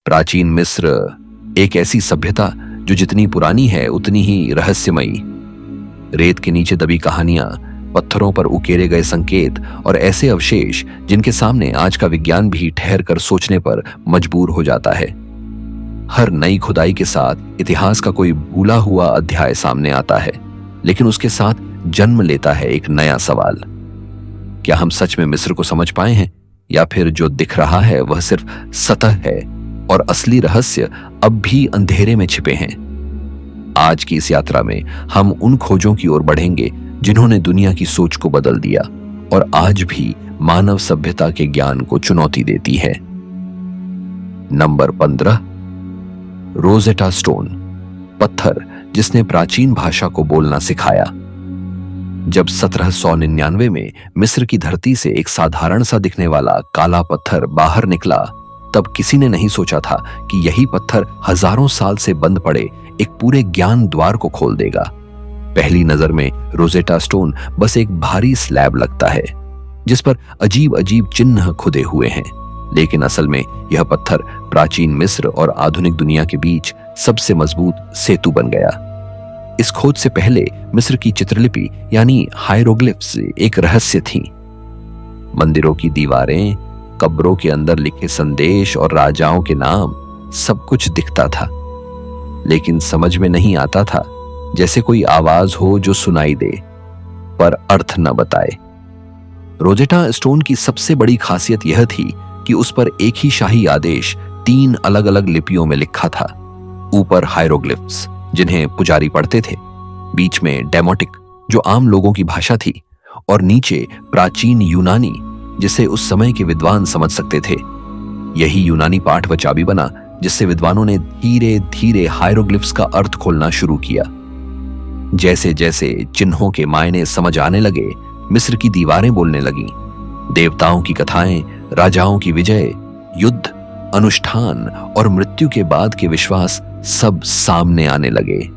प्राचीन मिस्र एक ऐसी सभ्यता जो जितनी पुरानी है उतनी ही रहस्यमयी। रेत के नीचे दबी कहानियां, पत्थरों पर उकेरे गए संकेत और ऐसे अवशेष जिनके सामने आज का विज्ञान भी ठहर कर सोचने पर मजबूर हो जाता है। हर नई खुदाई के साथ इतिहास का कोई भूला हुआ अध्याय सामने आता है, लेकिन उसके साथ जन्म लेता है एक नया सवाल। क्या हम सच में मिस्र को समझ पाए हैं, या फिर जो दिख रहा है वह सिर्फ सतह है और असली रहस्य अब भी अंधेरे में छिपे हैं? आज की इस यात्रा में हम उन खोजों की ओर बढ़ेंगे जिन्होंने दुनिया की सोच को बदल दिया और आज भी मानव सभ्यता के ज्ञान को चुनौती देती है। नंबर 15, रोजेटा स्टोन, पत्थर जिसने प्राचीन भाषा को बोलना सिखाया। जब 1799 में मिस्र की धरती से एक साधारण सा दिखने वाला काला पत्थर बाहर निकला, तब किसी ने नहीं सोचा था कि यही पत्थर हजारों साल से बंद पड़े एक पूरे ज्ञान द्वार को खोल देगा। पहली नजर में रोजेटा स्टोन बस एक भारी स्लैब लगता है जिस पर अजीब अजीब चिन्ह खुदे हुए हैं, लेकिन असल में यह पत्थर प्राचीन मिस्र और आधुनिक दुनिया के बीच सबसे मजबूत सेतु बन गया। इस खोज से पहले मिस्र की चित्रलिपि यानी हायरोग्लिफ्स एक रहस्य थी। मंदिरों की दीवारें, कब्रों के अंदर लिखे संदेश और राजाओं के नाम, सब कुछ दिखता था, लेकिन समझ में नहीं आता था। जैसे कोई आवाज हो जो सुनाई दे पर अर्थ न बताए। रोजेटा स्टोन की सबसे बड़ी खासियत यह थी कि उस पर एक ही शाही आदेश 3 अलग अलग लिपियों में लिखा था। ऊपर हायरोग्लिफ्स जिन्हें पुजारी पढ़ते थे, बीच में डेमोटिक जो आम लोगों की भाषा थी, और नीचे प्राचीन यूनानी जिसे उस समय के विद्वान समझ सकते थे। यही यूनानी पाठ व चाबी बना जिससे विद्वानों ने धीरे धीरे हायरोग्लिफ्स का अर्थ खोलना शुरू किया। जैसे जैसे चिन्हों के मायने समझ आने लगे, मिस्र की दीवारें बोलने लगीं। देवताओं की कथाएं, राजाओं की विजय, युद्ध, अनुष्ठान और मृत्यु के बाद के विश्वास सब सामने आने लगे।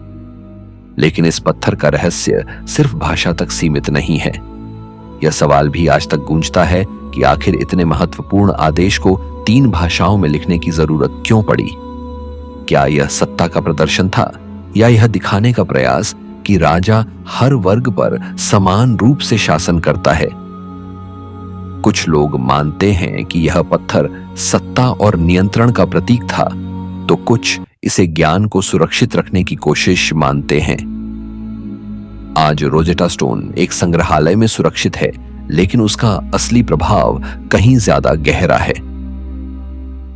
लेकिन इस पत्थर का रहस्य सिर्फ भाषा तक सीमित नहीं है। यह सवाल भी आज तक गूंजता है कि आखिर इतने महत्वपूर्ण आदेश को 3 भाषाओं में लिखने की जरूरत क्यों पड़ी? क्या यह सत्ता का प्रदर्शन था, या यह दिखाने का प्रयास कि राजा हर वर्ग पर समान रूप से शासन करता है? कुछ लोग मानते हैं कि यह पत्थर सत्ता और नियंत्रण का प्रतीक था, तो कुछ इसे ज्ञान को सुरक्षित रखने की कोशिश मानते हैं। आज रोजेटा स्टोन एक संग्रहालय में सुरक्षित है, लेकिन उसका असली प्रभाव कहीं ज्यादा गहरा है।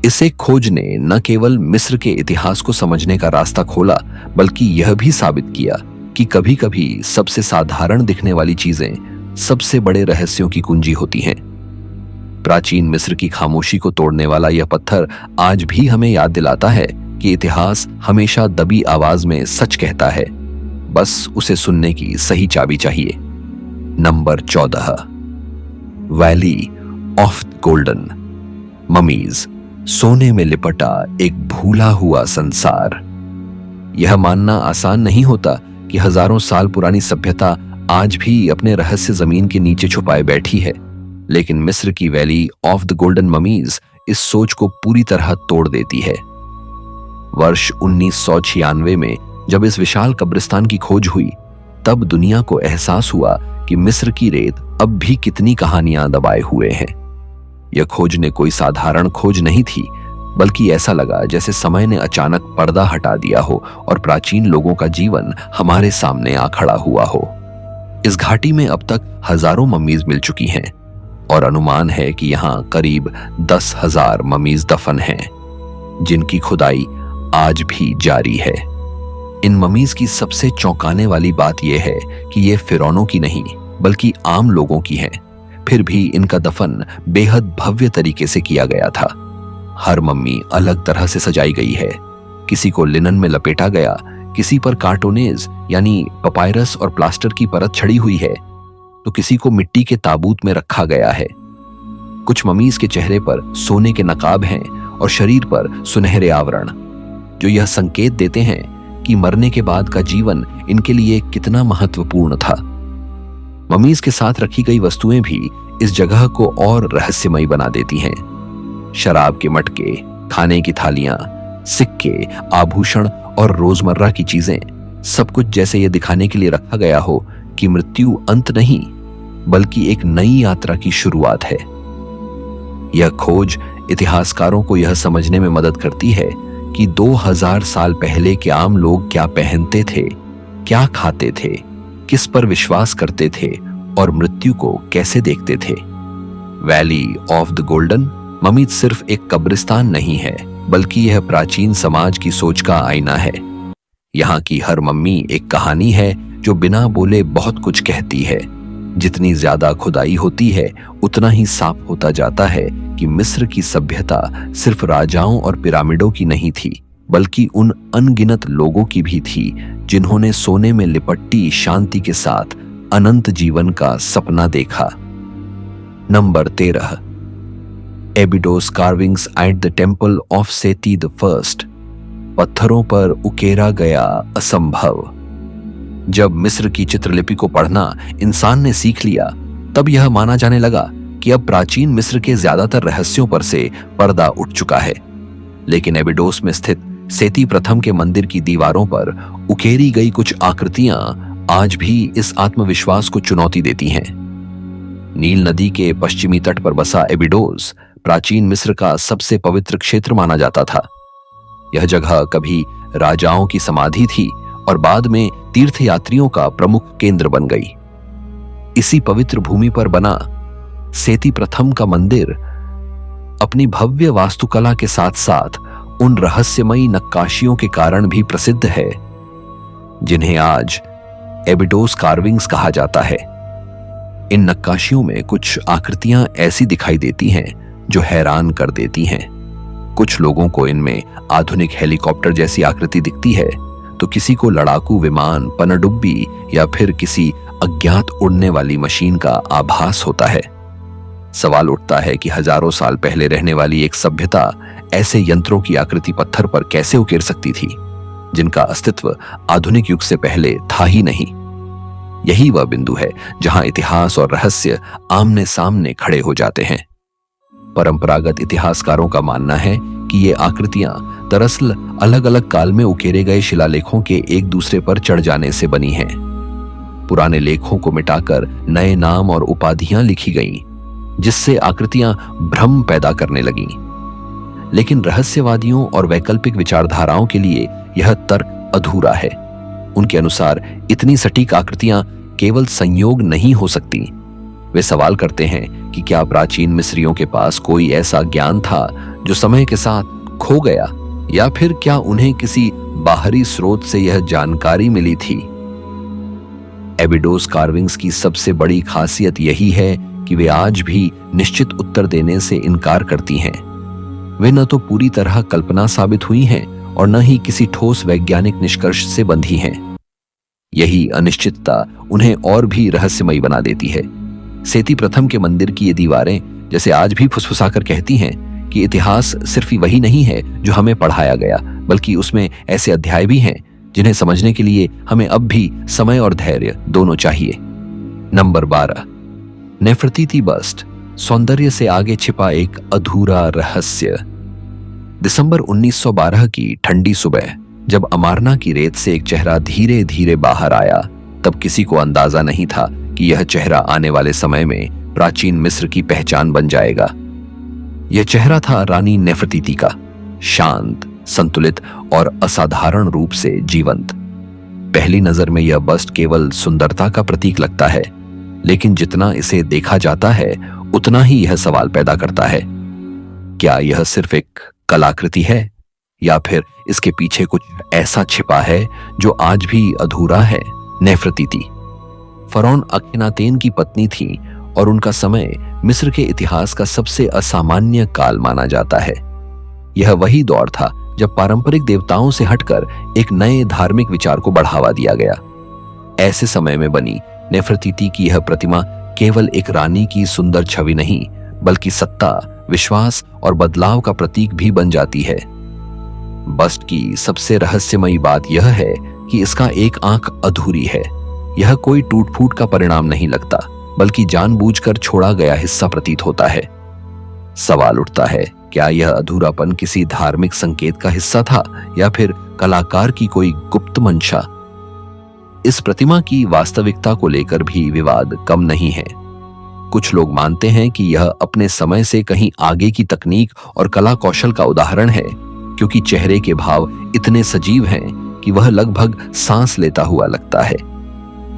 इसे खोज ने न केवल मिस्र के इतिहास को समझने का रास्ता खोला, बल्कि यह भी साबित किया कि कभी-कभी सबसे साधारण दिखने वाली चीजें सबसे बड़े रहस्यों की कुंजी होती हैं। प्राचीन मिस्र की खामोशी को तोड़ने वाला यह पत्थर आज भी हमें याद दिलाता है कि इतिहास हमेशा दबी आवाज में सच कहता है, बस उसे सुनने की सही चाबी चाहिए। Number 14, valley of golden mummies, सोने में लिपटा एक भूला हुआ संसार। यह मानना आसान नहीं होता कि हजारों साल पुरानी सभ्यता आज भी अपने रहस्य जमीन के नीचे छुपाए बैठी है, लेकिन मिस्र की valley of the golden mummies इस सोच को पूरी तरह तोड़ देती है। वर्ष 1996 में जब इस विशाल कब्रिस्तान की खोज हुई, तब दुनिया को एहसास हुआ कि मिस्र की रेत अब भी कितनी कहानियां दबाए हुए हैं। यह खोज ने कोई साधारण खोज नहीं थी, बल्कि ऐसा लगा जैसे समय ने अचानक पर्दा हटा दिया हो और प्राचीन लोगों का जीवन हमारे सामने आ खड़ा हुआ हो। इस घाटी में अब तक हजारों मम्मीज मिल चुकी हैं और अनुमान है कि यहाँ करीब 10,000 मम्मीज दफन हैं, जिनकी खुदाई आज भी जारी है। इन मम्मीज की सबसे चौंकाने वाली बात यह है कि ये फिरौनों की नहीं, बल्कि आम लोगों की हैं। फिर भी इनका दफन बेहद भव्य तरीके से किया गया था। हर मम्मी अलग तरह से सजाई गई है। किसी को लिनन में लपेटा गया, किसी पर कार्टोनेज यानी पपायरस और प्लास्टर की परत छड़ी हुई है, तो किसी को मिट्टी के ताबूत में रखा गया है। कुछ ममीज के चेहरे पर सोने के नकाब हैं और शरीर पर सुनहरे आवरण, जो यह संकेत देते हैं कि मरने के बाद का जीवन इनके लिए कितना महत्वपूर्ण था। ममीज के साथ रखी गई वस्तुएं भी इस जगह को और रहस्यमयी बना देती हैं। शराब के मटके, खाने की थालियां, सिक्के, आभूषण और रोजमर्रा की चीजें, सब कुछ जैसे यह दिखाने के लिए रखा गया हो कि मृत्यु अंत नहीं बल्कि एक नई यात्रा की शुरुआत है। यह खोज इतिहासकारों को यह समझने में मदद करती है कि 2000 साल पहले के आम लोग क्या पहनते थे, क्या खाते थे, किस पर विश्वास करते थे और मृत्यु को कैसे देखते थे। Valley of the golden mummies सिर्फ एक कब्रिस्तान नहीं है, बल्कि यह प्राचीन समाज की सोच का आईना है। यहाँ की हर मम्मी एक कहानी है जो बिना बोले बहुत कुछ कहती है। जितनी ज्यादा खुदाई होती है उतना ही साफ होता जाता है कि मिस्र की सभ्यता सिर्फ राजाओं और पिरामिडों की नहीं थी, बल्कि उन अनगिनत लोगों की भी थी जिन्होंने सोने में लिपटी शांति के साथ अनंत जीवन का सपना देखा। Number 13, Abydos carvings at the temple of Seti the first. पत्थरों पर उकेरा गया असंभव। जब मिस्र की चित्रलिपि को पढ़ना इंसान ने सीख लिया, तब यह माना जाने लगा कि अब प्राचीन मिस्र के ज्यादातर रहस्यों पर से पर्दा उठ चुका है। लेकिन एबिडोस में स्थित सेती प्रथम के मंदिर की दीवारों पर उकेरी गई कुछ आकृतियां आज भी इस आत्मविश्वास को चुनौती देती हैं। नील नदी के पश्चिमी तट पर बसा एबिडोस प्राचीन मिस्र का सबसे पवित्र क्षेत्र माना जाता था। यह जगह कभी राजाओं की समाधि थी और बाद में तीर्थयात्रियों का प्रमुख केंद्र बन गई। इसी पवित्र भूमि पर बना सेती प्रथम का मंदिर अपनी भव्य वास्तुकला के साथ साथ उन रहस्यमयी नक्काशियों के कारण भी प्रसिद्ध है, जिन्हें आज एबिडोस कार्विंग्स कहा जाता है। इन नक्काशियों में कुछ आकृतियां ऐसी दिखाई देती हैं जो हैरान कर देती हैं। कुछ लोगों को इनमें आधुनिक हेलीकॉप्टर जैसी आकृति दिखती है, तो किसी को लड़ाकू विमान, पनडुब्बी या फिर किसी अज्ञात उड़ने वाली मशीन का आभास होता है। सवाल उठता है कि हजारों साल पहले रहने वाली एक सभ्यता ऐसे यंत्रों की आकृति पत्थर पर कैसे उकेर सकती थी, जिनका अस्तित्व आधुनिक युग से पहले था ही नहीं। यही वह बिंदु है जहां इतिहास और रहस्य आमने सामने खड़े हो जाते हैं। परंपरागत इतिहासकारों का मानना है कि ये आकृतियां दरअसल अलग अलग काल में उकेरे गए शिलालेखों के एक दूसरे पर चढ़ जाने से बनी हैं। पुराने लेखों को मिटाकर नए नाम और उपाधियां लिखी गईं, जिससे आकृतियां भ्रम पैदा करने लगीं। लेकिन रहस्यवादियों और वैकल्पिक विचारधाराओं के लिए यह तर्क अधूरा है। उनके अनुसार इतनी सटीक आकृतियां केवल संयोग नहीं हो सकती। वे सवाल करते हैं कि क्या प्राचीन मिस्रियों के पास कोई ऐसा ज्ञान था जो समय के साथ खो गया, या फिर क्या उन्हें किसी बाहरी स्रोत से यह जानकारी मिली थी। एबिडोस कार्विंग्स की सबसे बड़ी खासियत यही है कि वे आज भी निश्चित उत्तर देने से इनकार करती हैं। वे न तो पूरी तरह कल्पना साबित हुई हैं और न ही किसी ठोस वैज्ञानिक निष्कर्ष से बंधी हैं। यही अनिश्चितता उन्हें और भी रहस्यमयी बना देती है। सेती प्रथम के मंदिर की ये दीवारें जैसे आज भी फुसफुसाकर कहती हैं कि इतिहास सिर्फ ही वही नहीं है जो हमें पढ़ाया गया, बल्कि उसमें ऐसे अध्याय भी हैं जिन्हें समझने के लिए हमें अब भी समय और धैर्य दोनों चाहिए। नंबर 12, नेफरतीती बस्ट, सौंदर्य से आगे छिपा एक अधूरा रहस्य। दिसंबर 1912 की ठंडी सुबह जब अमारना की रेत से एक चेहरा धीरे धीरे बाहर आया, तब किसी को अंदाजा नहीं था कि यह चेहरा आने वाले समय में प्राचीन मिस्र की पहचान बन जाएगा। यह चेहरा था रानी नेफरतीती का, शांत, संतुलित और असाधारण रूप से जीवंत। पहली नजर में यह बस्ट केवल सुंदरता का प्रतीक लगता है, लेकिन जितना इसे देखा जाता है उतना ही यह सवाल पैदा करता है, क्या यह सिर्फ एक कलाकृति है या फिर इसके पीछे कुछ ऐसा छिपा है जो आज भी अधूरा है। नेफरतीती फरौन अखनातेन की पत्नी थी और उनका समय मिस्र के इतिहास का सबसे असामान्य काल माना जाता है। यह वही दौर था जब पारंपरिक देवताओं से हटकर एक नए धार्मिक विचार को बढ़ावा दिया गया। ऐसे समय में बनी नेफरतीती की यह प्रतिमा केवल एक रानी की सुंदर छवि नहीं, बल्कि सत्ता, विश्वास और बदलाव का प्रतीक भी बन जाती है। बस्ट की सबसे रहस्यमयी बात यह है कि इसका एक आंख अधूरी है। यह कोई टूट फूट का परिणाम नहीं लगता, बल्कि जानबूझकर छोड़ा गया हिस्सा प्रतीत होता है। सवाल उठता है क्या यह अधूरापन किसी धार्मिक संकेत का हिस्सा था या फिर कलाकार की कोई गुप्त मंशा? इस प्रतिमा की वास्तविकता को लेकर भी विवाद कम नहीं है। कुछ लोग मानते हैं कि यह अपने समय से कहीं आगे की तकनीक और कला कौशल का उदाहरण है, क्योंकि चेहरे के भाव इतने सजीव हैं कि वह लगभग सांस लेता हुआ लगता है।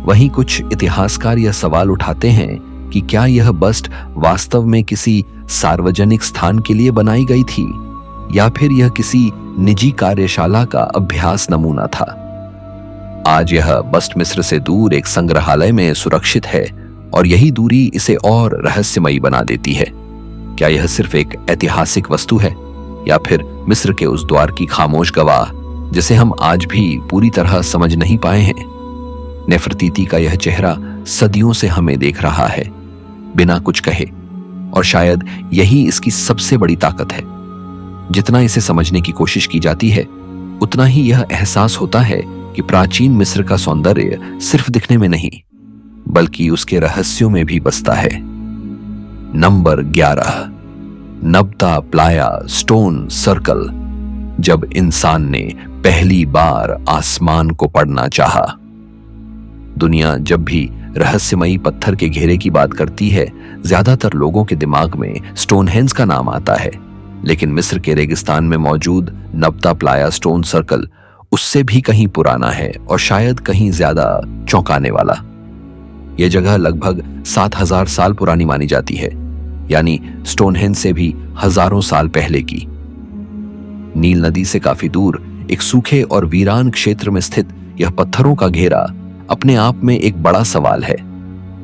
वहीं कुछ इतिहासकार यह सवाल उठाते हैं कि क्या यह बस्ट वास्तव में किसी सार्वजनिक स्थान के लिए बनाई गई थी या फिर यह किसी निजी कार्यशाला का अभ्यास नमूना था। आज यह बस्ट मिस्र से दूर एक संग्रहालय में सुरक्षित है और यही दूरी इसे और रहस्यमयी बना देती है। क्या यह सिर्फ एक ऐतिहासिक वस्तु है या फिर मिस्र के उस द्वार की खामोश गवाह जिसे हम आज भी पूरी तरह समझ नहीं पाए हैं? नेफरतीति का यह चेहरा सदियों से हमें देख रहा है, बिना कुछ कहे, और शायद यही इसकी सबसे बड़ी ताकत है। जितना इसे समझने की कोशिश की जाती है, उतना ही यह एहसास होता है कि प्राचीन मिस्र का सौंदर्य सिर्फ दिखने में नहीं, बल्कि उसके रहस्यों में भी बसता है। Number 11, Nabta Playa stone circle. जब इंसान ने पहली बार आसमान को पढ़ना चाहा। दुनिया जब भी रहस्यमयी पत्थर के घेरे की बात करती है, ज्यादातर लोगों के दिमाग में स्टोनहेंज का नाम आता है, लेकिन मिस्र के रेगिस्तान में मौजूद नब्ता प्लाया स्टोन सर्कल उससे भी कहीं पुराना है और शायद कहीं ज्यादा चौंकाने वाला। यह जगह लगभग 7000 साल पुरानी मानी जाती है, यानी स्टोनहेंज से भी हजारों साल पहले की। नील नदी से काफी दूर एक सूखे और वीरान क्षेत्र में स्थित यह पत्थरों का घेरा अपने आप में एक बड़ा सवाल है।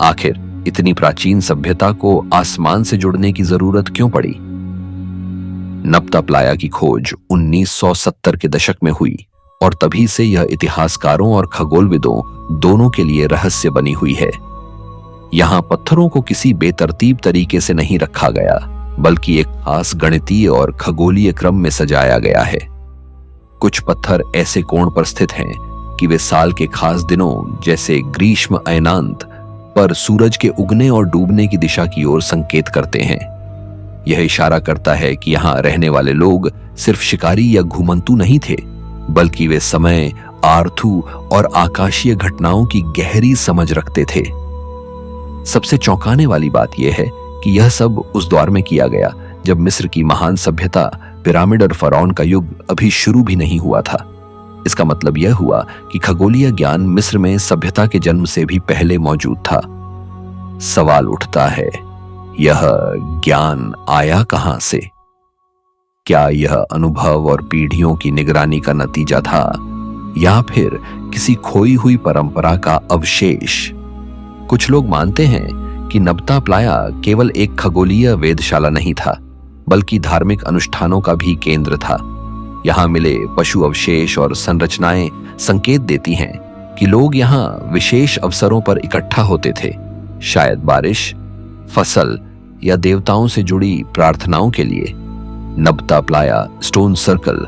आखिर इतनी प्राचीन सभ्यता को आसमान से जुड़ने की जरूरत क्यों पड़ी? नब्ता प्लाया की खोज 1970 के दशक में हुई और तभी से यह इतिहासकारों और खगोलविदों दोनों के लिए रहस्य बनी हुई है। यहां पत्थरों को किसी बेतरतीब तरीके से नहीं रखा गया, बल्कि एक खास गणितीय और खगोलीय क्रम में सजाया गया है। कुछ पत्थर ऐसे कोण पर स्थित हैं कि वे साल के खास दिनों जैसे ग्रीष्म अयनांत पर सूरज के उगने और डूबने की दिशा की ओर संकेत करते हैं। यह इशारा करता है कि यहां रहने वाले लोग सिर्फ शिकारी या घुमंतू नहीं थे, बल्कि वे समय, आर्थू और आकाशीय घटनाओं की गहरी समझ रखते थे। सबसे चौंकाने वाली बात यह है कि यह सब उस दौर में किया गया जब मिस्र की महान सभ्यता, पिरामिड और फरौन का युग अभी शुरू भी नहीं हुआ था। इसका मतलब यह हुआ कि खगोलीय ज्ञान मिस्र में सभ्यता के जन्म से भी पहले मौजूद था। सवाल उठता है, यह ज्ञान आया कहां से? क्या यह अनुभव और पीढ़ियों की निगरानी का नतीजा था या फिर किसी खोई हुई परंपरा का अवशेष? कुछ लोग मानते हैं कि नब्ता प्लाया केवल एक खगोलीय वेधशाला नहीं था, बल्कि धार्मिक अनुष्ठानों का भी केंद्र था। यहां मिले पशु अवशेष और संरचनाएं संकेत देती हैं कि लोग यहां विशेष अवसरों पर इकट्ठा होते थे, शायद बारिश, फसल या देवताओं से जुड़ी प्रार्थनाओं के लिए। नब्ता प्लाया स्टोन सर्कल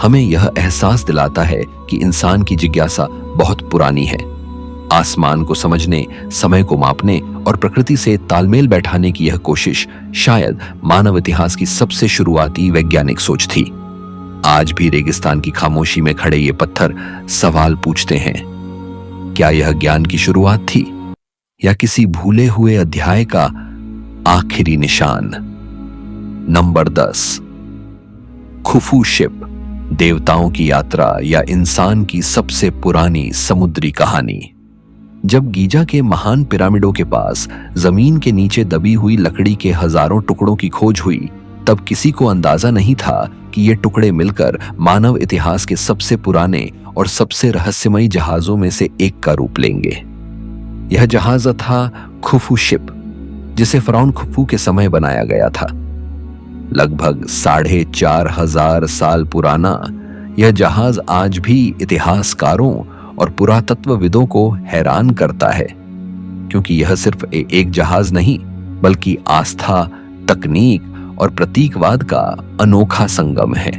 हमें यह एहसास दिलाता है कि इंसान की जिज्ञासा बहुत पुरानी है। आसमान को समझने, समय को मापने और प्रकृति से तालमेल बैठाने की यह कोशिश शायद मानव इतिहास की सबसे शुरुआती वैज्ञानिक सोच थी। आज भी रेगिस्तान की खामोशी में खड़े ये पत्थर सवाल पूछते हैं, क्या यह ज्ञान की शुरुआत थी या किसी भूले हुए अध्याय का आखिरी निशान? नंबर 10, खुफू शिप, देवताओं की यात्रा या इंसान की सबसे पुरानी समुद्री कहानी। जब गीजा के महान पिरामिडों के पास जमीन के नीचे दबी हुई लकड़ी के हजारों टुकड़ों की खोज हुई, तब किसी को अंदाजा नहीं था कि ये टुकड़े मिलकर मानव इतिहास के सबसे पुराने और सबसे रहस्यमयी जहाजों में से एक का रूप लेंगे। यह जहाज था खुफू शिप, जिसे फरौन खुफू के समय बनाया गया था। लगभग 4500 साल पुराना यह जहाज आज भी इतिहासकारों और पुरातत्वविदों को हैरान करता है, क्योंकि यह सिर्फ एक जहाज नहीं, बल्कि आस्था, तकनीक और प्रतीकवाद का अनोखा संगम है।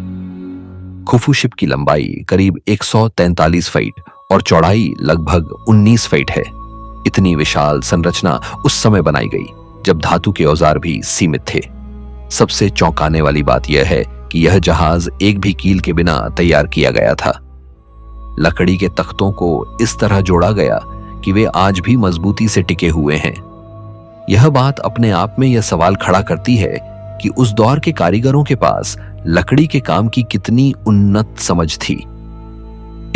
खुफू शिप की लंबाई करीब 143 फीट और चौड़ाई लगभग 19 फीट है। इतनी विशाल संरचना उस समय बनाई गई जब धातु के औजार भी सीमित थे। सबसे चौंकाने वाली बात यह है कि यह जहाज एक भी कील के बिना तैयार किया गया था। लकड़ी के तख्तों को इस तरह जोड़ा गया कि वे आज भी मजबूती से टिके हुए हैं। यह बात अपने आप में यह सवाल खड़ा करती है कि उस दौर के कारीगरों के पास लकड़ी के काम की कितनी उन्नत समझ थी।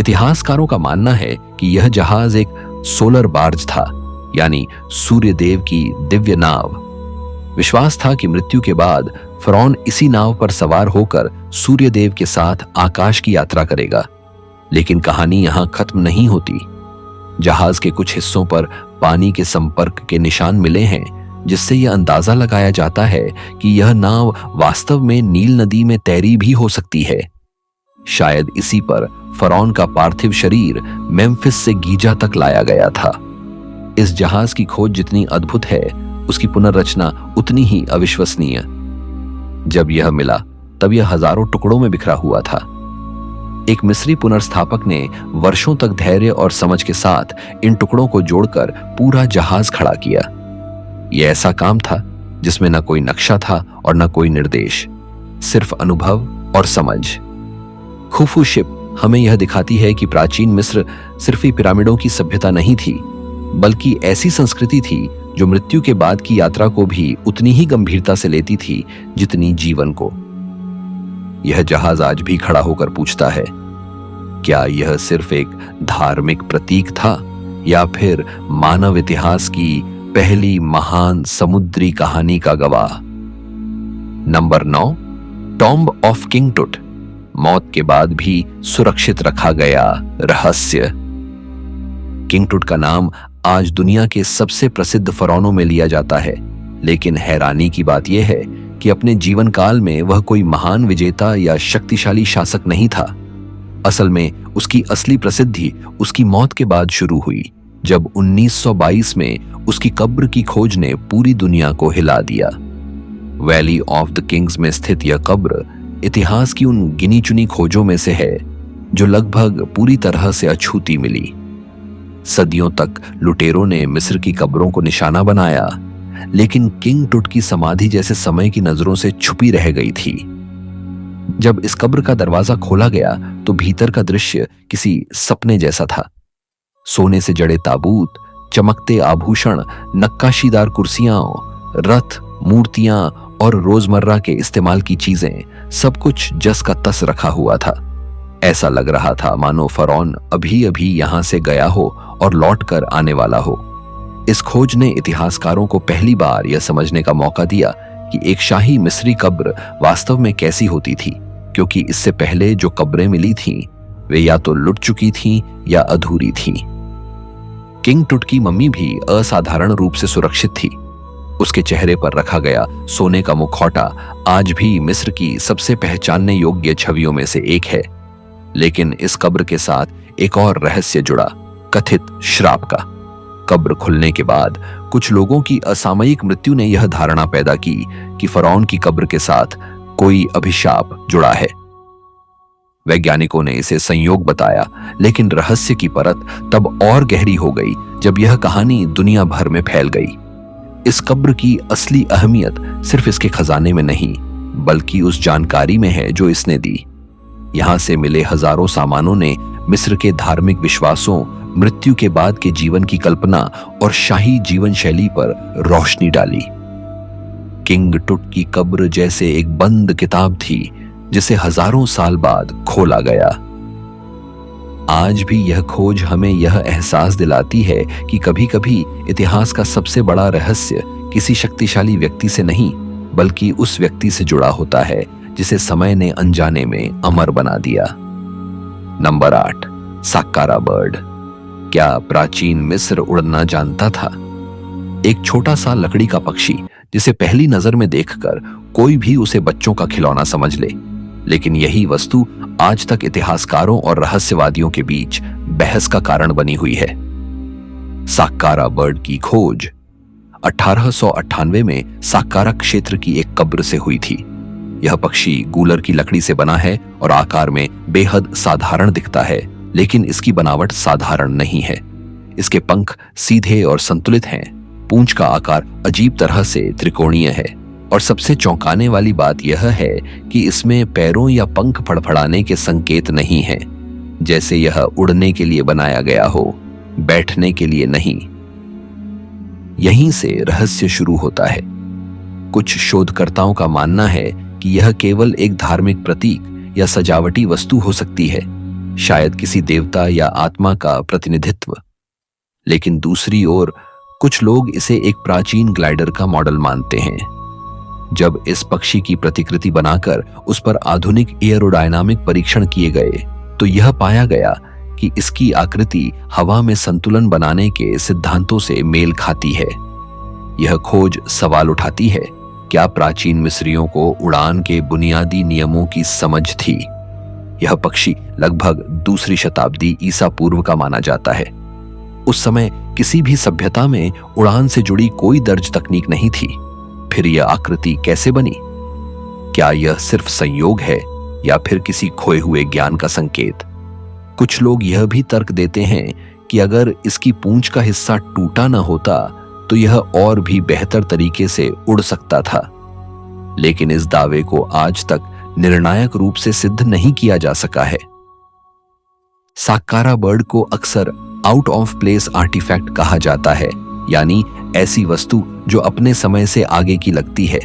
इतिहासकारों का मानना है कि यह जहाज एक सोलर बार्ज था, यानी सूर्य देव की दिव्य नाव। विश्वास था कि मृत्यु के बाद फरौन इसी नाव पर सवार होकर सूर्य देव के साथ आकाश की यात्रा करेगा। लेकिन कहानी यहां खत्म नहीं होती। जहाज के कुछ हिस्सों पर पानी के संपर्क के निशान मिले हैं, जिससे यह अंदाजा लगाया जाता है कि यह नाव वास्तव में नील नदी में तैरी भी हो सकती है। शायद इसी पर फरौन का पार्थिव शरीर मेम्फिस से गीजा तक लाया गया था। इस जहाज की खोज जितनी अद्भुत है, उसकी पुनर्रचना उतनी ही अविश्वसनीय। जब यह मिला तब यह हजारों टुकड़ों में बिखरा हुआ था। एक मिस्री पुनर्स्थापक ने वर्षों तक धैर्य और समझ के साथ इन टुकड़ों को जोड़कर पूरा जहाज खड़ा किया। यह ऐसा काम था जिसमें न कोई नक्शा था और न कोई निर्देश, सिर्फ अनुभव और समझ। खुफू शिप हमें यह दिखाती है कि प्राचीन मिस्र सिर्फ ही पिरामिडों की सभ्यता नहीं थी, बल्कि ऐसी संस्कृति थी जो मृत्यु के बाद की यात्रा को भी उतनी ही गंभीरता से लेती थी जितनी जीवन को। यह जहाज आज भी खड़ा होकर पूछता है, क्या यह सिर्फ एक धार्मिक प्रतीक था या फिर मानव इतिहास की पहली महान समुद्री कहानी का गवाह? नंबर 9, टॉम्ब ऑफ किंग टुट, मौत के बाद भी सुरक्षित रखा गया रहस्य। किंग टुट का नाम आज दुनिया के सबसे प्रसिद्ध फरौनों में लिया जाता है, लेकिन हैरानी की बात यह है कि अपने जीवन काल में वह कोई महान विजेता या शक्तिशाली शासक नहीं था। असल में उसकी असली प्रसिद्धि उसकी मौत के बाद शुरू हुई, जब 1922 में उसकी कब्र की खोज ने पूरी दुनिया को हिला दिया। वैली ऑफ द किंग्स में स्थित यह कब्र इतिहास की उन गिनी चुनी खोजों में से है जो लगभग पूरी तरह से अछूती मिली। सदियों तक लुटेरों ने मिस्र की कब्रों को निशाना बनाया, लेकिन किंग टुट की समाधि जैसे समय की नजरों से छुपी रह गई थी। जब इस कब्र का दरवाजा खोला गया तो भीतर का दृश्य किसी सपने जैसा था। सोने से जड़े ताबूत, चमकते आभूषण, नक्काशीदार कुर्सियां, रथ, मूर्तियां और रोजमर्रा के इस्तेमाल की चीजें, सब कुछ जस का तस रखा हुआ था। ऐसा लग रहा था मानो फरौन अभी अभी यहां से गया हो और लौट कर आने वाला हो। इस खोज ने इतिहासकारों को पहली बार यह समझने का मौका दिया कि एक शाही मिस्री कब्र वास्तव में कैसी होती थी, क्योंकि इससे पहले जो कब्रें मिली थीं, वे या तो लुट चुकी थीं या अधूरी थीं। किंग टुट की मम्मी भी असाधारण रूप से सुरक्षित थी। उसके चेहरे पर रखा गया सोने का मुखौटा आज भी मिस्र की सबसे पहचानने योग्य छवियों में से एक है। लेकिन इस कब्र के साथ एक और रहस्य जुड़ा, कथित श्राप का। कब्र खुलने के बाद कुछ लोगों की असामयिक मृत्यु ने यह धारणा पैदा की कि फरौन की कब्र के साथ कोई अभिशाप जुड़ा है। वैज्ञानिकों ने इसे संयोग बताया, लेकिन रहस्य की परत तब और गहरी हो गई जब यह कहानी दुनिया भर में फैल गई। इस कब्र की असली अहमियत सिर्फ इसके खजाने में नहीं, बल्कि उस जानकारी में है जो इसने दी। यहां से मिले हजारों सामानों ने मिस्र के धार्मिक विश्वासों, मृत्यु के बाद के जीवन की कल्पना और शाही जीवन शैली पर रोशनी डाली। किंग टुट की कब्र जैसे एक बंद किताब थी जिसे हजारों साल बाद खोला गया। आज भी यह खोज हमें यह एहसास दिलाती है कि कभी-कभी इतिहास का सबसे बड़ा रहस्य किसी शक्तिशाली व्यक्ति से नहीं, बल्कि उस व्यक्ति से जुड़ा होता है जिसे समय ने अनजाने में अमर बना दिया। Number 8, Saqqara bird. क्या प्राचीन मिस्र उड़ना जानता था? एक छोटा सा लकड़ी का पक्षी जिसे पहली नजर में देखकर कोई भी उसे बच्चों का खिलौना समझ ले, लेकिन यही वस्तु आज तक इतिहासकारों और रहस्यवादियों के बीच बहस का कारण बनी हुई है। साक्कारा बर्ड की खोज 1898 में साक्कारा क्षेत्र की एक कब्र से हुई थी। यह पक्षी गूलर की लकड़ी से बना है और आकार में बेहद साधारण दिखता है, लेकिन इसकी बनावट साधारण नहीं है। इसके पंख सीधे और संतुलित हैं। पूंछ का आकार अजीब तरह से त्रिकोणीय है। और सबसे चौंकाने वाली बात यह है कि इसमें पैरों या पंख फड़फड़ाने के संकेत नहीं हैं, जैसे यह उड़ने के लिए बनाया गया हो, बैठने के लिए नहीं। यहीं से रहस्य शुरू होता है। कुछ शोधकर्ताओं का मानना है कि यह केवल एक धार्मिक प्रतीक या सजावटी वस्तु हो सकती है, शायद किसी देवता या आत्मा का प्रतिनिधित्व। लेकिन दूसरी ओर कुछ लोग इसे एक प्राचीन ग्लाइडर का मॉडल मानते हैं। जब इस पक्षी की प्रतिकृति बनाकर उस पर आधुनिक एयरोडायनामिक परीक्षण किए गए तो यह पाया गया कि इसकी आकृति हवा में संतुलन बनाने के सिद्धांतों से मेल खाती है। यह खोज सवाल उठाती है, क्या प्राचीन मिस्रियों को उड़ान के बुनियादी नियमों की समझ थी? यह पक्षी लगभग दूसरी शताब्दी ईसा पूर्व का माना जाता है। उस समय किसी भी सभ्यता में उड़ान से जुड़ी कोई दर्ज तकनीक नहीं थी। फिर यह आकृति कैसे बनी? क्या यह सिर्फ संयोग है या फिर किसी खोए हुए ज्ञान का संकेत? कुछ लोग यह भी तर्क देते हैं कि अगर इसकी पूंछ का हिस्सा टूटा न होता तो यह और भी बेहतर तरीके से उड़ सकता था। लेकिन इस दावे को आज तक निर्णायक रूप से सिद्ध नहीं किया जा सका है। साक्कारा बर्ड को अक्सर आउट ऑफ प्लेस आर्टिफैक्ट कहा जाता है, यानी ऐसी वस्तु जो अपने समय से आगे की लगती है।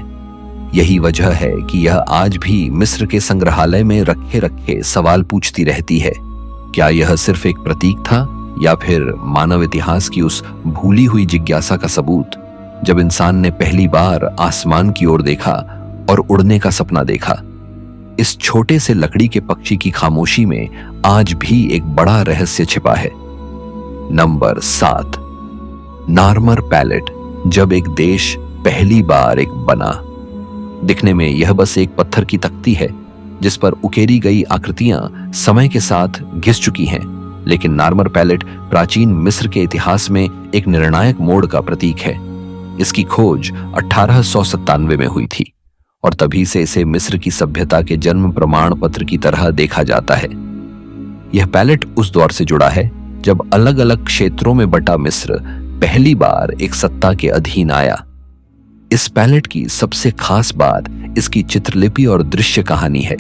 यही वजह है कि यह आज भी मिस्र के संग्रहालय में रखे रखे सवाल पूछती रहती है। क्या यह सिर्फ एक प्रतीक था या फिर मानव इतिहास की उस भूली हुई जिज्ञासा का सबूत, जब इंसान ने पहली बार आसमान की ओर देखा और उड़ने का सपना देखा? इस छोटे से लकड़ी के पक्षी की खामोशी में आज भी एक बड़ा रहस्य छिपा है। Number 7, Narmer palette. जब एक देश पहली बार एक बना। दिखने में यह बस एक पत्थर की तख्ती है जिस पर उकेरी गई आकृतियां समय के साथ घिस चुकी हैं, लेकिन नार्मर पैलेट प्राचीन मिस्र के इतिहास में एक निर्णायक मोड़ का प्रतीक है। इसकी खोज 1897 में हुई थी और तभी से इसे मिस्र की सभ्यता के जन्म प्रमाण पत्र की तरह देखा जाता है। यह पैलेट उस दौर से जुड़ा है जब अलग अलग क्षेत्रों में बटा मिस्र पहली बार एक सत्ता के अधीन आया। इस पैलेट की सबसे खास बात इसकी चित्रलिपि और दृश्य कहानी है।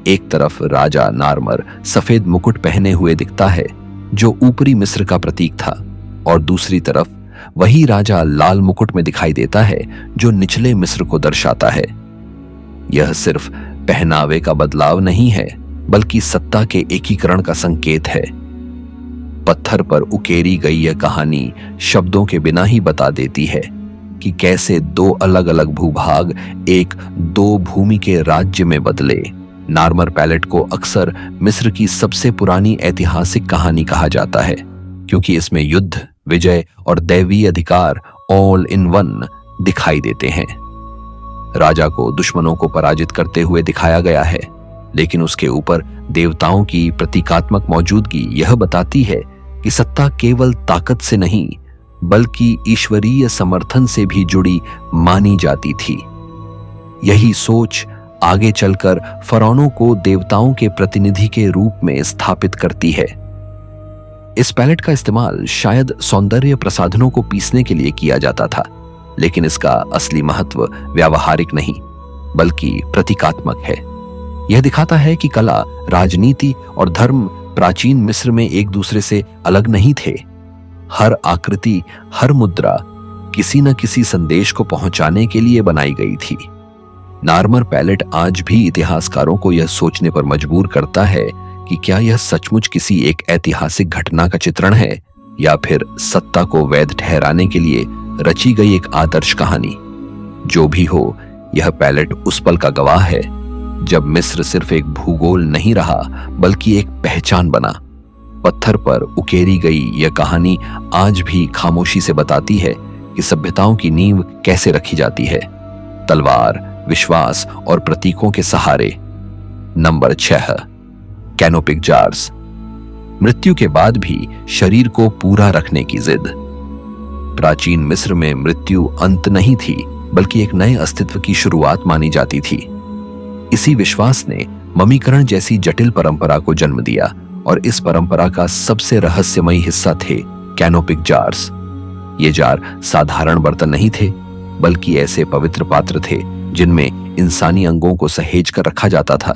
एक तरफ राजा नार्मर सफेद मुकुट पहने हुए दिखता है जो ऊपरी मिस्र का प्रतीक था, और दूसरी तरफ वही राजा लाल मुकुट में दिखाई देता है जो निचले मिस्र को दर्शाता है। यह सिर्फ पहनावे का बदलाव नहीं है बल्कि सत्ता के एकीकरण का संकेत है। पत्थर पर उकेरी गई यह कहानी शब्दों के बिना ही बता देती है कि कैसे दो अलग अलग भूभाग एक दो भूमि के राज्य में बदले। नार्मर पैलेट को अक्सर मिस्र की सबसे पुरानी ऐतिहासिक कहानी कहा जाता है क्योंकि इसमें युद्ध, विजय और दैवीय अधिकार ऑल इन वन दिखाई देते हैं। राजा को दुश्मनों को पराजित करते हुए दिखाया गया है, लेकिन उसके ऊपर देवताओं की प्रतीकात्मक मौजूदगी यह बताती है कि सत्ता केवल ताकत से नहीं बल्कि ईश्वरीय समर्थन से भी जुड़ी मानी जाती थी। यही सोच आगे चलकर फरौनों को देवताओं के प्रतिनिधि के रूप में स्थापित करती है। इस पैलेट का इस्तेमाल शायद सौंदर्य प्रसाधनों को पीसने के लिए किया जाता था, लेकिन इसका असली महत्व व्यावहारिक नहीं बल्कि प्रतीकात्मक है। यह दिखाता है कि कला, राजनीति और धर्म प्राचीन मिस्र में एक दूसरे से अलग नहीं थे। हर आकृति, हर मुद्रा किसी न किसी संदेश को पहुंचाने के लिए बनाई गई थी। नार्मर पैलेट आज भी इतिहासकारों को यह सोचने पर मजबूर करता है कि क्या यह सचमुच किसी एक ऐतिहासिक घटना का चित्रण है या फिर सत्ता को वैध ठहराने के लिए रची गई एक आदर्श कहानी। जो भी हो, यह पैलेट उस पल का गवाह है जब मिस्र सिर्फ एक भूगोल नहीं रहा बल्कि एक पहचान बना। पत्थर पर उकेरी गई यह कहानी आज भी खामोशी से बताती है कि सभ्यताओं की नींव कैसे रखी जाती है, तलवार, विश्वास और प्रतीकों के सहारे। Number 6, canopic jars. मृत्यु के बाद भी शरीर को पूरा रखने की जिद। प्राचीन मिस्र में मृत्यु अंत नहीं थी बल्कि एक नए अस्तित्व की शुरुआत मानी जाती थी। इसी विश्वास ने ममीकरण जैसी जटिल परंपरा को जन्म दिया और इस परंपरा का सबसे रहस्यमयी हिस्सा थे कैनोपिक जार्स। ये जार साधारण बर्तन नहीं थे, बल्कि ऐसे पवित्र पात्र थे जिनमें इंसानी अंगों को सहेज कर रखा जाता था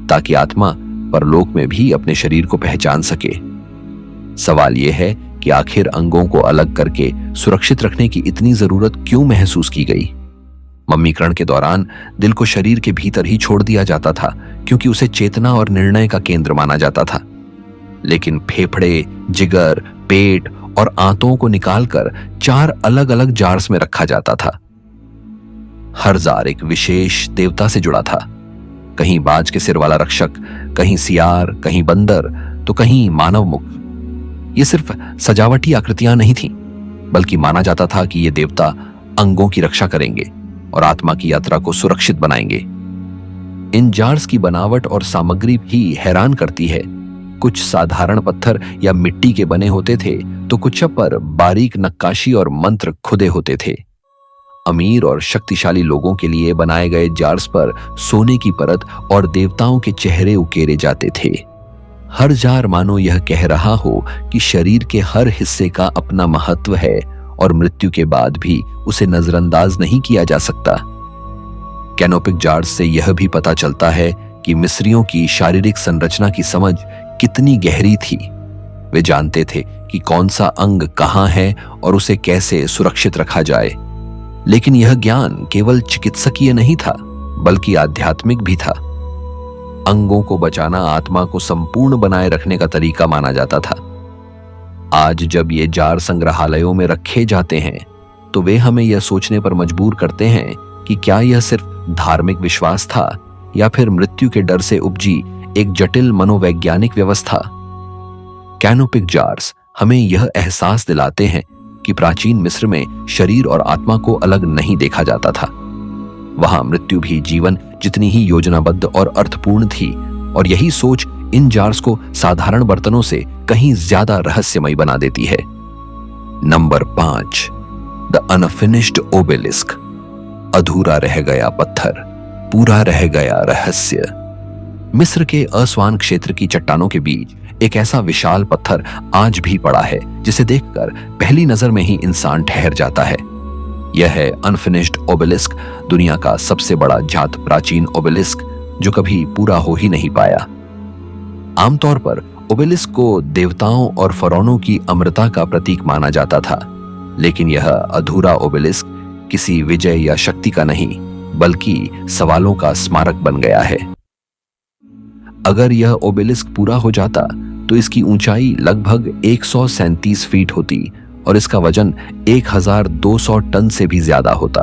ताकि आत्मा परलोक में भी अपने शरीर को पहचान सके। सवाल यह है कि आखिर अंगों को अलग करके सुरक्षित रखने की इतनी जरूरत क्यों महसूस की गई? मम्मीकरण के दौरान दिल को शरीर के भीतर ही छोड़ दिया जाता था क्योंकि उसे चेतना और निर्णय का केंद्र माना जाता था। लेकिन फेफड़े, जिगर, पेट और आंतों को निकालकर 4 अलग-अलग जार्स में रखा जाता था। हर जार एक विशेष देवता से जुड़ा था। कहीं बाज के सिर वाला रक्षक, कहीं सियार, कहीं बंदर, तो कहीं मानव मुख। ये सिर्फ सजावटी आकृतियां नहीं थीं, बल्कि माना जाता था कि ये देवता अंगों की रक्षा करेंगे और आत्मा की यात्रा को सुरक्षित बनाएंगे। इन जार्स की बनावट और सामग्री भी हैरान करती है। कुछ साधारण पत्थर या मिट्टी के बने होते थे, तो कुछ पर बारीक नक्काशी और मंत्र खुदे होते थे। अमीर और शक्तिशाली लोगों के लिए बनाए गए जार्स पर सोने की परत और देवताओं के चेहरे उकेरे जाते थे। हर जार मानो यह कह रहा हो कि शरीर के हर हिस्से का अपना महत्व है और मृत्यु के बाद भी उसे नजरअंदाज नहीं किया जा सकता। कैनोपिक जार्स से यह भी पता चलता है कि मिस्रियों की शारीरिक संरचना की समझ कितनी गहरी थी। वे जानते थे कि कौन सा अंग कहां है और उसे कैसे सुरक्षित रखा जाए। लेकिन यह ज्ञान केवल चिकित्सकीय नहीं था, बल्कि आध्यात्मिक भी था। अंगों को बचाना आत्मा को संपूर्ण बनाए रखने का तरीका माना जाता था। आज जब ये जार संग्रहालयों में रखे जाते हैं, तो वे हमें यह सोचने पर मजबूर करते हैं कि क्या यह सिर्फ धार्मिक विश्वास था या फिर मृत्यु के डर से उपजी एक जटिल मनोवैज्ञानिक व्यवस्था। कैनोपिक जार्स हमें यह एहसास दिलाते हैं कि प्राचीन मिस्र में शरीर और आत्मा को अलग नहीं देखा जाता था। वहां मृत्यु भी जीवन जितनी ही योजनाबद्ध और अर्थपूर्ण थी, और यही सोच इन जार्स को साधारण बर्तनों से कहीं ज्यादा रहस्यमयी बना देती है। Number 5, the unfinished obelisk. अधूरा रह गया पत्थर, पूरा रह गया रहस्य। मिस्र के अस्वान क्षेत्र की चट्टानों के बीच एक ऐसा विशाल पत्थर आज भी पड़ा है जिसे देखकर पहली नजर में ही इंसान ठहर जाता है। यह है अनफिनिश्ड ओबेलिस्क, दुनिया का सबसे बड़ा जात प्राचीन ओबेलिस्क जो कभी पूरा हो ही नहीं पाया। आमतौर पर ओबेलिस्क को देवताओं और फरौनों की अमरता का प्रतीक माना जाता था, लेकिन यह अधूरा ओबेलिस्क किसी विजय या शक्ति का नहीं, बल्कि सवालों का स्मारक बन गया है। अगर यह ओबेलिस्क पूरा हो जाता तो इसकी ऊंचाई लगभग 137 फीट होती और इसका वजन 1200 टन से भी ज्यादा होता।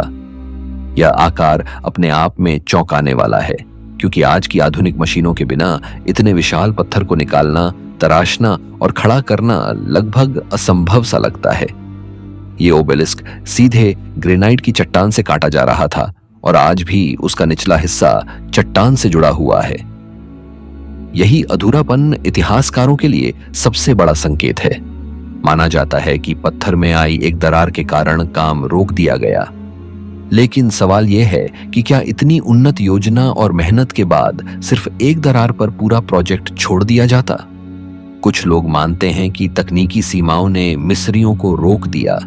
यह आकार अपने आप में चौंकाने वाला है, क्योंकि आज की आधुनिक मशीनों के बिना इतने विशाल पत्थर को निकालना, तराशना और खड़ा करना लगभग असंभव सा लगता है। ये ओबेलिस्क सीधे ग्रेनाइट की चट्टान से काटा जा रहा था और आज भी उसका निचला हिस्सा चट्टान से जुड़ा हुआ है। यही अधूरापन इतिहासकारों के लिए सबसे बड़ा संकेत है। माना जाता है कि पत्थर में आई एक दरार के कारण काम रोक दिया गया। लेकिन सवाल यह है कि क्या इतनी उन्नत योजना और मेहनत के बाद सिर्फ एक दरार पर पूरा प्रोजेक्ट छोड़ दिया जाता? कुछ लोग मानते हैं कि तकनीकी सीमाओं ने मिस्रियों को रोक दिया,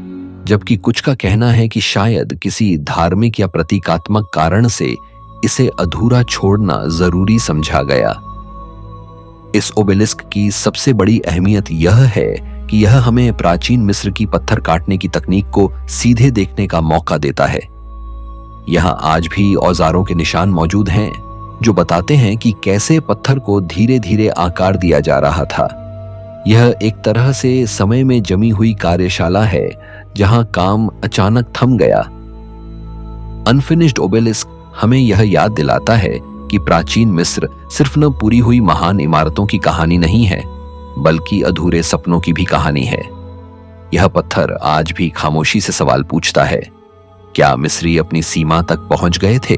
जबकि कुछ का कहना है कि शायद किसी धार्मिक या प्रतीकात्मक कारण से इसे अधूरा छोड़ना जरूरी समझा गया। इस ओबेलिस्क की सबसे बड़ी अहमियत यह है कि यह हमें प्राचीन मिस्र की पत्थर काटने की तकनीक को सीधे देखने का मौका देता है। यहां आज भी औजारों के निशान मौजूद हैं जो बताते हैं कि कैसे पत्थर को धीरे धीरे आकार दिया जा रहा था। यह एक तरह से समय में जमी हुई कार्यशाला है जहां काम अचानक थम गया। अनफिनिश्ड ओबेलिस्क हमें यह याद दिलाता है कि प्राचीन मिस्र सिर्फ न पूरी हुई महान इमारतों की कहानी नहीं है, बल्कि अधूरे सपनों की भी कहानी है। यह पत्थर आज भी खामोशी से सवाल पूछता है, क्या मिस्री अपनी सीमा तक पहुंच गए थे,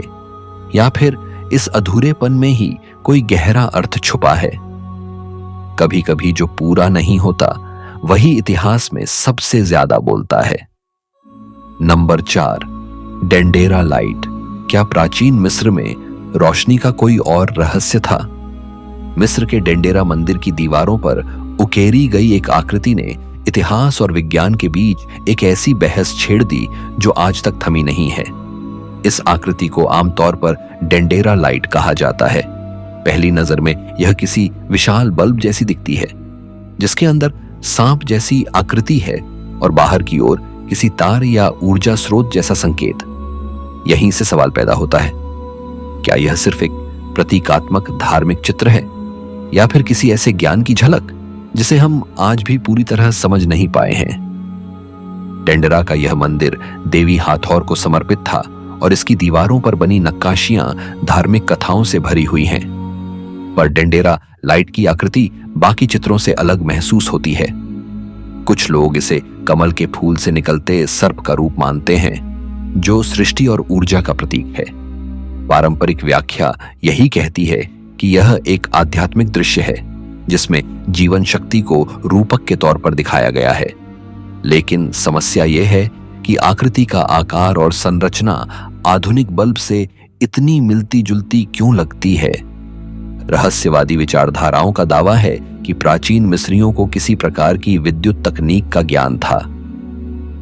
या फिर इस अधूरेपन में ही कोई गहरा अर्थ छुपा है? कभी कभी जो पूरा नहीं होता वही इतिहास में सबसे ज्यादा बोलता है। Number 4, Dendera light. क्या प्राचीन मिस्र में रोशनी का कोई और रहस्य था? मिस्र के डेंडेरा मंदिर की दीवारों पर उकेरी गई एक आकृति ने इतिहास और विज्ञान के बीच एक ऐसी बहस छेड़ दी जो आज तक थमी नहीं है। इस आकृति को आमतौर पर डेंडेरा लाइट कहा जाता है। पहली नजर में यह किसी विशाल बल्ब जैसी दिखती है, जिसके अंदर सांप जैसी आकृति है और बाहर की ओर किसी तार या ऊर्जा स्रोत जैसा संकेत। यहीं से सवाल पैदा होता है, क्या यह सिर्फ एक प्रतीकात्मक धार्मिक चित्र है या फिर किसी ऐसे ज्ञान की झलक जिसे हम आज भी पूरी तरह समझ नहीं पाए हैं। डेंडेरा का यह मंदिर देवी हाथौर को समर्पित था और इसकी दीवारों पर बनी नक्काशियां धार्मिक कथाओं से भरी हुई हैं। पर डेंडेरा लाइट की आकृति बाकी चित्रों से अलग महसूस होती है। कुछ लोग इसे कमल के फूल से निकलते सर्प का रूप मानते हैं, जो सृष्टि और ऊर्जा का प्रतीक है। पारंपरिक व्याख्या यही कहती है कि यह एक आध्यात्मिक दृश्य है जिसमें जीवन शक्ति को रूपक के तौर पर दिखाया गया है। लेकिन समस्या यह है कि आकृति का आकार और संरचना आधुनिक बल्ब से इतनी मिलती जुलती क्यों लगती है। रहस्यवादी विचारधाराओं का दावा है कि प्राचीन मिस्रियों को किसी प्रकार की विद्युत तकनीक का ज्ञान था।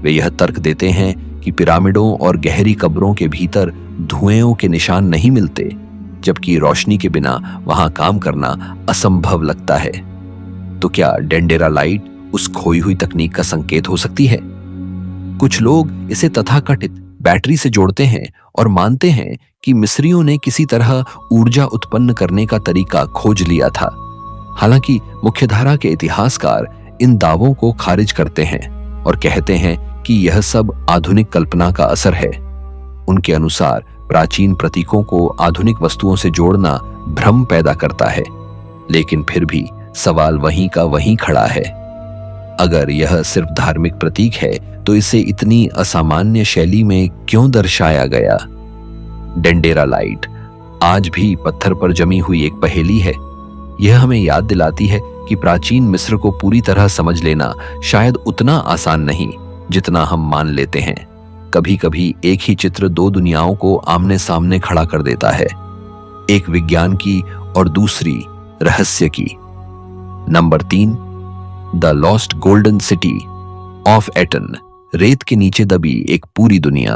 वे यह तर्क देते हैं कि पिरामिडों और गहरी कब्रों के भीतर धुएं के निशान नहीं मिलते, जबकि रोशनी के बिना वहां काम करना असंभव लगता है। तो क्या डेंडेरा लाइट उस खोई हुई तकनीक का संकेत हो सकती है? कुछ लोग इसे तथाकथित बैटरी से जोड़ते हैं और मानते हैं कि मिस्रियों ने किसी तरह ऊर्जा उत्पन्न करने का तरीका खोज लिया था। हालांकि मुख्यधारा के इतिहासकार इन दावों को खारिज करते हैं और कहते हैं कि यह सब आधुनिक कल्पना का असर है। उनके अनुसार प्राचीन प्रतीकों को आधुनिक वस्तुओं से जोड़ना भ्रम पैदा करता है। लेकिन फिर भी सवाल वहीं का वहीं खड़ा है। अगर यह सिर्फ धार्मिक प्रतीक है तो इसे इतनी असामान्य शैली में क्यों दर्शाया गया? डेंडेरा लाइट आज भी पत्थर पर जमी हुई एक पहेली है। यह हमें याद दिलाती है कि प्राचीन मिस्र को पूरी तरह समझ लेना शायद उतना आसान नहीं जितना हम मान लेते हैं। कभी कभी एक ही चित्र दो दुनियाओं को आमने सामने खड़ा कर देता है, एक विज्ञान की और दूसरी रहस्य की। Number 3, the lost golden city of Eton. रेत के नीचे दबी एक पूरी दुनिया।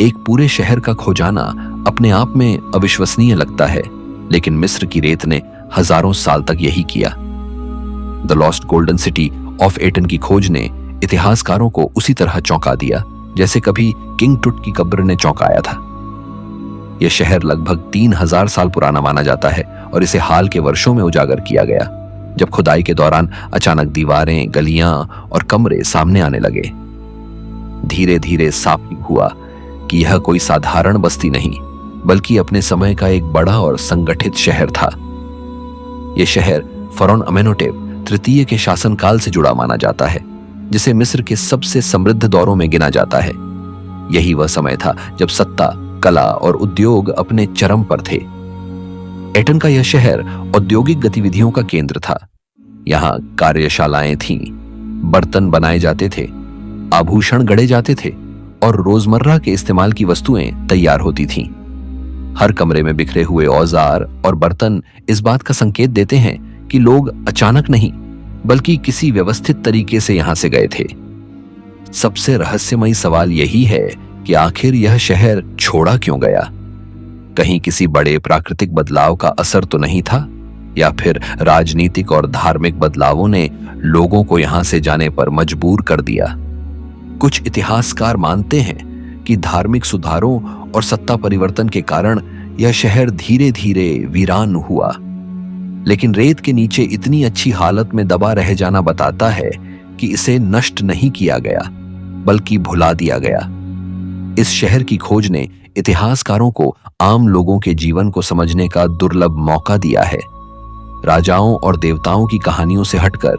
एक पूरे शहर का खो जाना अपने आप में अविश्वसनीय लगता है, लेकिन मिस्र की रेत ने हजारों साल तक यही किया। The lost golden city of Eton की खोज ने इतिहासकारों को उसी तरह चौंका दिया जैसे कभी किंग टुट की कब्र ने चौंकाया था। यह शहर लगभग 3000 साल पुराना माना जाता है और इसे हाल के वर्षों में उजागर किया गया, जब खुदाई के दौरान अचानक दीवारें, गलियां और कमरे सामने आने लगे। धीरे धीरे साफ हुआ कि यह कोई साधारण बस्ती नहीं, बल्कि अपने समय का एक बड़ा और संगठित शहर था। यह शहर फरौन अमेनोटेप तृतीय के शासनकाल से जुड़ा माना जाता है, जिसे मिस्र के सबसे समृद्ध दौरों में गिना जाता है। यही वह समय था जब सत्ता, कला और उद्योग अपने चरम पर थे। एटन का यह शहर औद्योगिक गतिविधियों का केंद्र था। यहाँ कार्यशालाएं थीं, बर्तन बनाए जाते थे, आभूषण गढ़े जाते थे और रोजमर्रा के इस्तेमाल की वस्तुएं तैयार होती थीं। हर कमरे में बिखरे हुए औजार और बर्तन इस बात का संकेत देते हैं कि लोग अचानक नहीं, बल्कि किसी व्यवस्थित तरीके से यहां से गए थे। सबसे रहस्यमयी सवाल यही है कि आखिर यह शहर छोड़ा क्यों गया? कहीं किसी बड़े प्राकृतिक बदलाव का असर तो नहीं था, या फिर राजनीतिक और धार्मिक बदलावों ने लोगों को यहां से जाने पर मजबूर कर दिया? कुछ इतिहासकार मानते हैं कि धार्मिक सुधारों और सत्ता परिवर्तन के कारण यह शहर धीरे धीरे वीरान हुआ, लेकिन रेत के नीचे इतनी अच्छी हालत में दबा रह जाना बताता है कि इसे नष्ट नहीं किया गया, बल्कि भुला दिया गया। इस शहर की खोज ने इतिहासकारों को आम लोगों के जीवन को समझने का दुर्लभ मौका दिया है। राजाओं और देवताओं की कहानियों से हटकर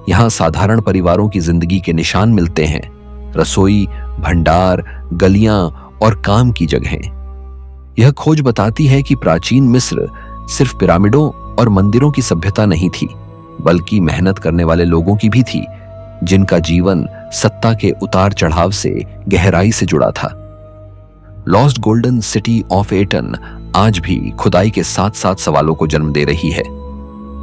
यहाँ साधारण परिवारों की जिंदगी के निशान मिलते हैं। रसोई, भंडार, गलियां और काम की जगहें। यह खोज बताती है कि प्राचीन मिस्र सिर्फ पिरामिडों और मंदिरों की सभ्यता नहीं थी, बल्कि मेहनत करने वाले लोगों की भी थी, जिनका जीवन सत्ता के उतार चढ़ाव से गहराई से जुड़ा था। Lost golden city of Eton आज भी खुदाई के साथ साथ सवालों को जन्म दे रही है।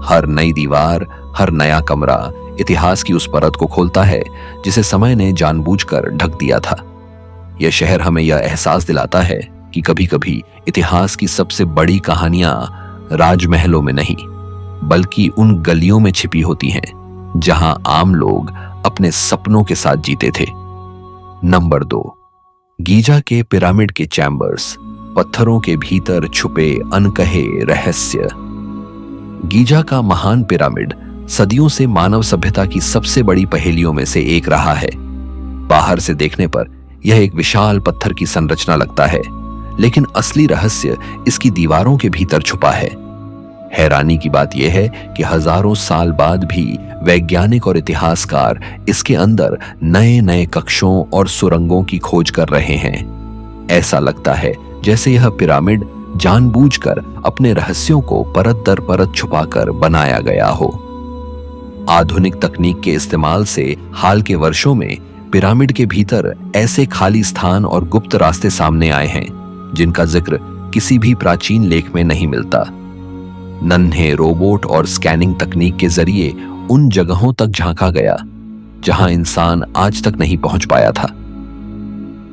हर नई दीवार, हर नया कमरा इतिहास की उस परत को खोलता है जिसे समय ने जानबूझकर ढक दिया था। यह शहर हमें यह एहसास दिलाता है कि कभी-कभी इतिहास की सबसे बड़ी कहानियां राजमहलों में नहीं, बल्कि उन गलियों में छिपी होती हैं जहां आम लोग अपने सपनों के साथ जीते थे। नंबर 2, गीजा के पिरामिड के चैम्बर्स, पत्थरों के भीतर छुपे अनकहे रहस्य। गीजा का महान पिरामिड सदियों से मानव सभ्यता की सबसे बड़ी पहेलियों में से एक रहा है। बाहर से देखने पर यह एक विशाल पत्थर की संरचना लगता है, लेकिन असली रहस्य इसकी दीवारों के भीतर छुपा है। हैरानी की बात यह है कि हजारों साल बाद भी वैज्ञानिक और इतिहासकार इसके अंदर नए नए कक्षों और सुरंगों की खोज कर रहे हैं। ऐसा लगता है जैसे यह पिरामिड जानबूझकर अपने रहस्यों को परत दर परत छुपाकर बनाया गया हो। आधुनिक तकनीक के इस्तेमाल से हाल के वर्षों में पिरामिड के भीतर ऐसे खाली स्थान और गुप्त रास्ते सामने आए हैं जिनका जिक्र किसी भी प्राचीन लेख में नहीं मिलता। नन्हे रोबोट और स्कैनिंग तकनीक के जरिए उन जगहों तक झांका गया जहां इंसान आज तक नहीं पहुंच पाया था।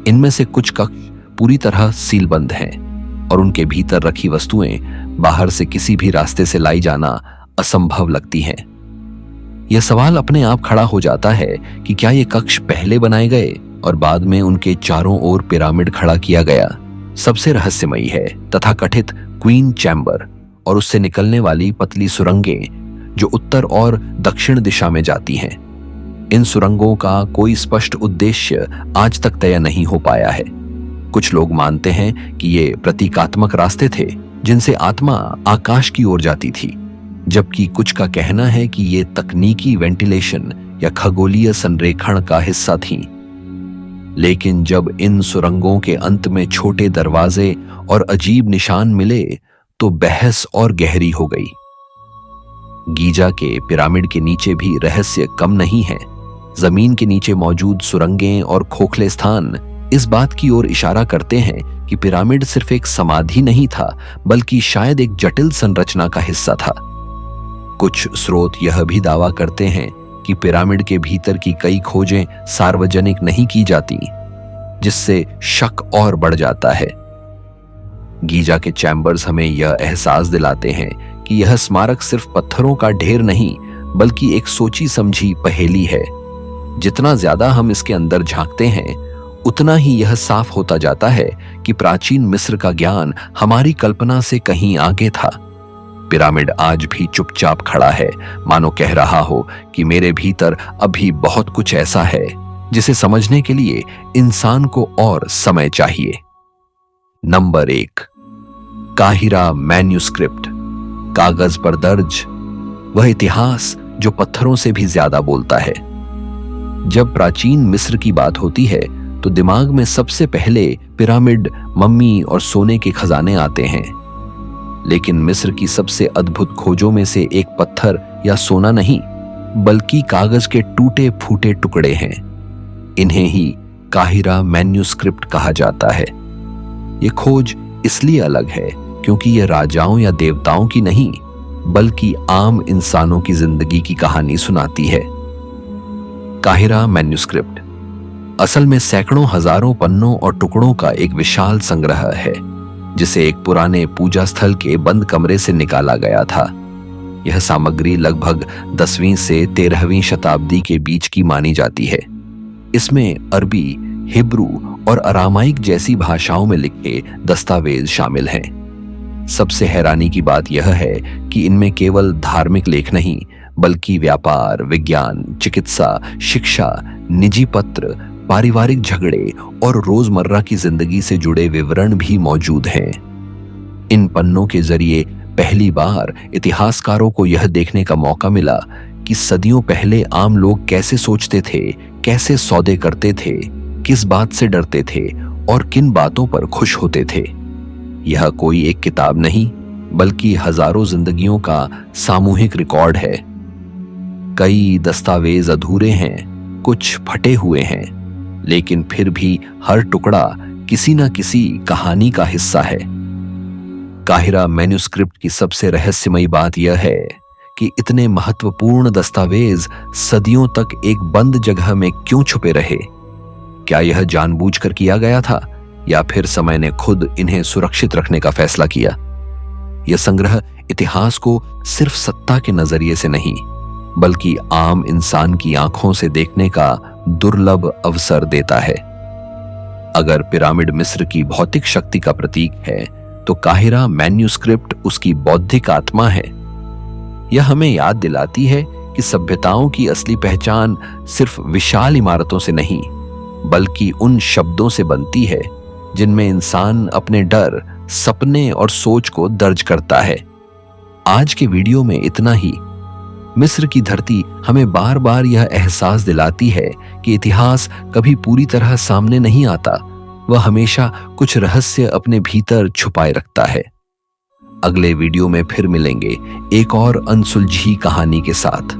इनमें से कुछ कक्ष पूरी तरह सीलबंद हैं और उनके भीतर रखी वस्तुएं बाहर से किसी भी रास्ते से लाई जाना असंभव लगती हैं। यह सवाल अपने आप खड़ा हो जाता है कि क्या ये कक्ष पहले बनाए गए और बाद में उनके चारों ओर पिरामिड खड़ा किया गया। सबसे रहस्यमयी है तथाकथित क्वीन चैम्बर और उससे निकलने वाली पतली सुरंगें जो उत्तर और दक्षिण दिशा में जाती हैं। इन सुरंगों का कोई स्पष्ट उद्देश्य आज तक तय नहीं हो पाया है। कुछ लोग मानते हैं कि ये प्रतीकात्मक रास्ते थे जिनसे आत्मा आकाश की ओर जाती थी, जबकि कुछ का कहना है कि ये तकनीकी वेंटिलेशन या खगोलीय संरेखण का हिस्सा थीं। लेकिन जब इन सुरंगों के अंत में छोटे दरवाजे और अजीब निशान मिले तो बहस और गहरी हो गई। गीजा के पिरामिड के नीचे भी रहस्य कम नहीं है। जमीन के नीचे मौजूद सुरंगें और खोखले स्थान इस बात की ओर इशारा करते हैं कि पिरामिड सिर्फ एक समाधि नहीं था, बल्कि शायद एक जटिल संरचना का हिस्सा था। कुछ स्रोत यह भी दावा करते हैं कि पिरामिड के भीतर की कई खोजें सार्वजनिक नहीं की जाती, जिससे शक और बढ़ जाता है। गीजा के चैम्बर्स हमें यह एहसास दिलाते हैं कि यह स्मारक सिर्फ पत्थरों का ढेर नहीं, बल्कि एक सोची समझी पहेली है। जितना ज्यादा हम इसके अंदर झांकते हैं, उतना ही यह साफ होता जाता है कि प्राचीन मिस्र का ज्ञान हमारी कल्पना से कहीं आगे था। पिरामिड आज भी चुपचाप खड़ा है, मानो कह रहा हो कि मेरे भीतर अभी बहुत कुछ ऐसा है जिसे समझने के लिए इंसान को और समय चाहिए। नंबर 1, काहिरा मैन्युस्क्रिप्ट, कागज पर दर्ज वह इतिहास जो पत्थरों से भी ज्यादा बोलता है। जब प्राचीन मिस्र की बात होती है तो दिमाग में सबसे पहले पिरामिड, मम्मी और सोने के खजाने आते हैं। लेकिन मिस्र की सबसे अद्भुत खोजों में से एक पत्थर या सोना नहीं, बल्कि कागज के टूटे फूटे टुकड़े हैं। इन्हें ही काहिरा मैन्युस्क्रिप्ट कहा जाता है। ये खोज इसलिए अलग है क्योंकि यह राजाओं या देवताओं की नहीं, बल्कि आम इंसानों की जिंदगी की कहानी सुनाती है। काहिरा मैन्युस्क्रिप्ट असल में सैकड़ों हजारों पन्नों और टुकड़ों का एक विशाल संग्रह है, जिसे एक पुराने पूजा स्थल के बंद कमरे से निकाला गया था। यह सामग्री लगभग 10वीं से 13वीं शताब्दी के बीच की मानी जाती है। इसमें अरबी, हिब्रू और अरामाइक जैसी भाषाओं में लिखे दस्तावेज शामिल हैं। सबसे हैरानी की बात यह है कि इनमें केवल धार्मिक लेख नहीं, बल्कि व्यापार, विज्ञान, चिकित्सा, शिक्षा, निजी पत्र, पारिवारिक झगड़े और रोजमर्रा की जिंदगी से जुड़े विवरण भी मौजूद हैं। इन पन्नों के जरिए पहली बार इतिहासकारों को यह देखने का मौका मिला कि सदियों पहले आम लोग कैसे सोचते थे, कैसे सौदे करते थे, किस बात से डरते थे और किन बातों पर खुश होते थे। यह कोई एक किताब नहीं, बल्कि हजारों जिंदगियों का सामूहिक रिकॉर्ड है। कई दस्तावेज अधूरे हैं, कुछ फटे हुए हैं, लेकिन फिर भी हर टुकड़ा किसी न किसी कहानी का हिस्सा है। काहिरा मैन्युस्क्रिप्ट की सबसे रहस्यमयी बात यह है कि इतने महत्वपूर्ण दस्तावेज सदियों तक एक बंद जगह में क्यों छुपे रहे? क्या यह जानबूझकर किया गया था या फिर समय ने खुद इन्हें सुरक्षित रखने का फैसला किया? यह संग्रह इतिहास को सिर्फ सत्ता के नजरिए से नहीं, बल्कि आम इंसान की आंखों से देखने का दुर्लभ अवसर देता है। अगर पिरामिड मिस्र की भौतिक शक्ति का प्रतीक है, तो काहिरा मैन्यूस्क्रिप्ट उसकी बौद्धिक आत्मा है। यह हमें याद दिलाती है कि सभ्यताओं की असली पहचान सिर्फ विशाल इमारतों से नहीं, बल्कि उन शब्दों से बनती है जिनमें इंसान अपने डर, सपने और सोच को दर्ज करता है। आज के वीडियो में इतना ही। मिस्र की धरती हमें बार बार यह एहसास दिलाती है कि इतिहास कभी पूरी तरह सामने नहीं आता, वह हमेशा कुछ रहस्य अपने भीतर छुपाए रखता है। अगले वीडियो में फिर मिलेंगे एक और अनसुलझी कहानी के साथ।